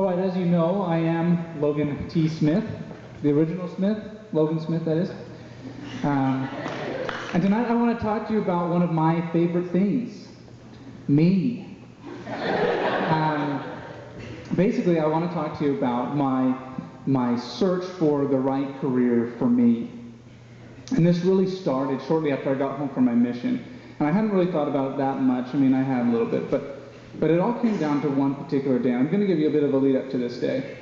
All right, as you know, I am Logan T. Smith, the original Smith, Logan Smith, that is. And tonight I want to talk to you about one of my favorite things, me. Basically, I want to talk to you about my search for the right career for me. And this really started shortly after I got home from my mission. And I hadn't really thought about it that much. I mean, I had a little bit, but it all came down to one particular day. I'm going to give you a bit of a lead up to this day.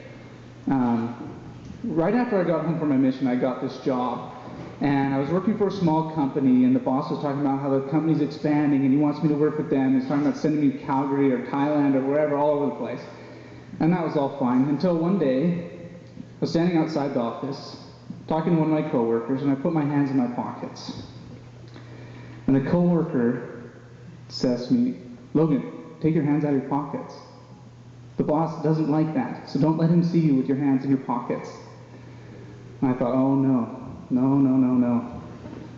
Right after I got home from my mission, I got this job. And I was working for a small company, and the boss was talking about how the company's expanding, and he wants me to work with them. He's talking about sending me to Calgary or Thailand or wherever, all over the place. And that was all fine, until one day, I was standing outside the office, talking to one of my coworkers, and I put my hands in my pockets. And the coworker says to me, "Logan, take your hands out of your pockets. The boss doesn't like that, so don't let him see you with your hands in your pockets." And I thought, oh no.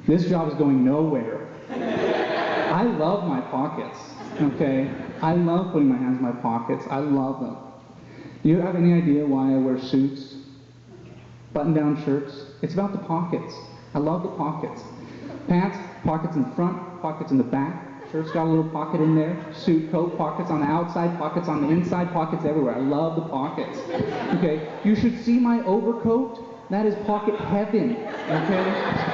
This job is going nowhere. I love my pockets, okay? I love putting my hands in my pockets. I love them. Do you have any idea why I wear suits, button-down shirts? It's about the pockets. I love the pockets. Pants, pockets in the front, pockets in the back. Shirt's got a little pocket in there. Suit, coat, pockets on the outside, pockets on the inside, pockets everywhere. I love the pockets. Okay, you should see my overcoat. That is pocket heaven, okay?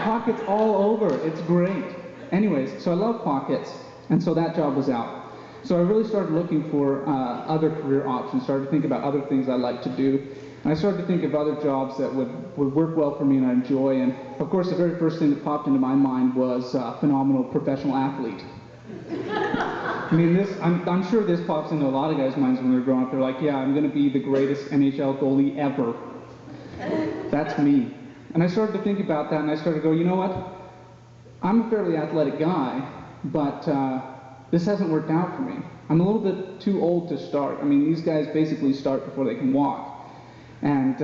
Pockets all over. It's great. Anyways, so I love pockets, and so that job was out. So I really started looking for other career options, started to think about other things I like to do. And I started to think of other jobs that would work well for me and I enjoy. And of course, the very first thing that popped into my mind was phenomenal professional athlete. I mean, I'm sure this pops into a lot of guys' minds when they're growing up. They're like, yeah, I'm going to be the greatest NHL goalie ever. That's me. And I started to think about that, and I started to go, you know what? I'm a fairly athletic guy, but this hasn't worked out for me. I'm a little bit too old to start. I mean, these guys basically start before they can walk. And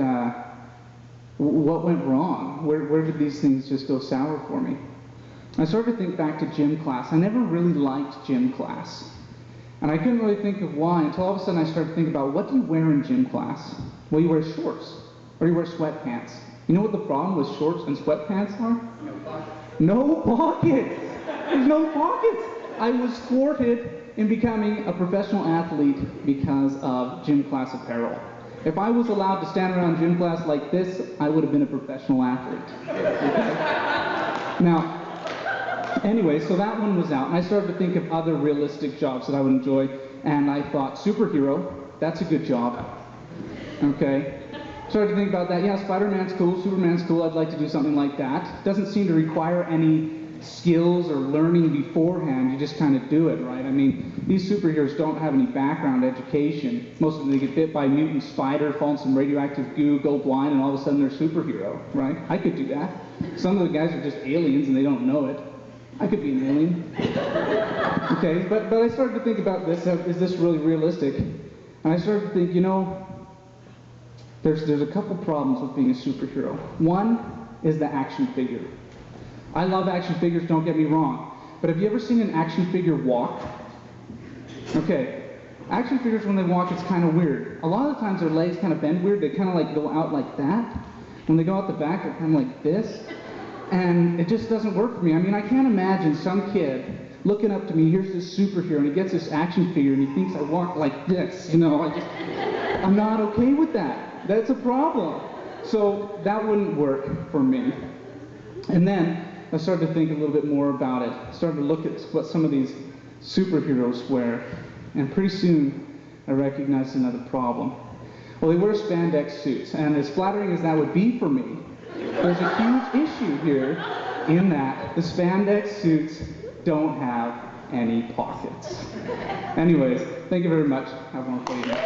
what went wrong? Where did these things just go sour for me? I started to think back to gym class. I never really liked gym class. And I couldn't really think of why until all of a sudden I started to think about, what do you wear in gym class? Well, you wear shorts, or you wear sweatpants. You know what the problem with shorts and sweatpants are? No pockets! There's no pockets! I was thwarted in becoming a professional athlete because of gym class apparel. If I was allowed to stand around gym class like this, I would have been a professional athlete. Okay? Now, anyway, so that one was out, and I started to think of other realistic jobs that I would enjoy, and I thought, superhero, that's a good job. Okay? Started to think about that. Yeah, Spider-Man's cool, Superman's cool, I'd like to do something like that. Doesn't seem to require any skills or learning beforehand, you just kind of do it, right? I mean, these superheroes don't have any background education. Most of them, they get bit by a mutant spider, fall in some radioactive goo, go blind, and all of a sudden they're a superhero, right? I could do that. Some of the guys are just aliens and they don't know it. I could be an alien. Okay, but I started to think about this, is this really realistic? And I started to think, you know, there's a couple problems with being a superhero. One is the action figure. I love action figures, don't get me wrong. But have you ever seen an action figure walk? Okay, action figures when they walk, it's kind of weird. A lot of the times their legs kind of bend weird, they kind of like go out like that. When they go out the back, they're kind of like this. And it just doesn't work for me. I mean, I can't imagine some kid looking up to me, here's this superhero, and he gets this action figure, and he thinks I walk like this, you know, I'm not okay with that. That's a problem. So that wouldn't work for me. And then I started to think a little bit more about it. I started to look at what some of these superheroes wear, and pretty soon I recognized another problem. Well, they wear spandex suits, and as flattering as that would be for me, there's a huge issue here in that the spandex suits don't have any pockets. Anyways, thank you very much. Have a wonderful evening.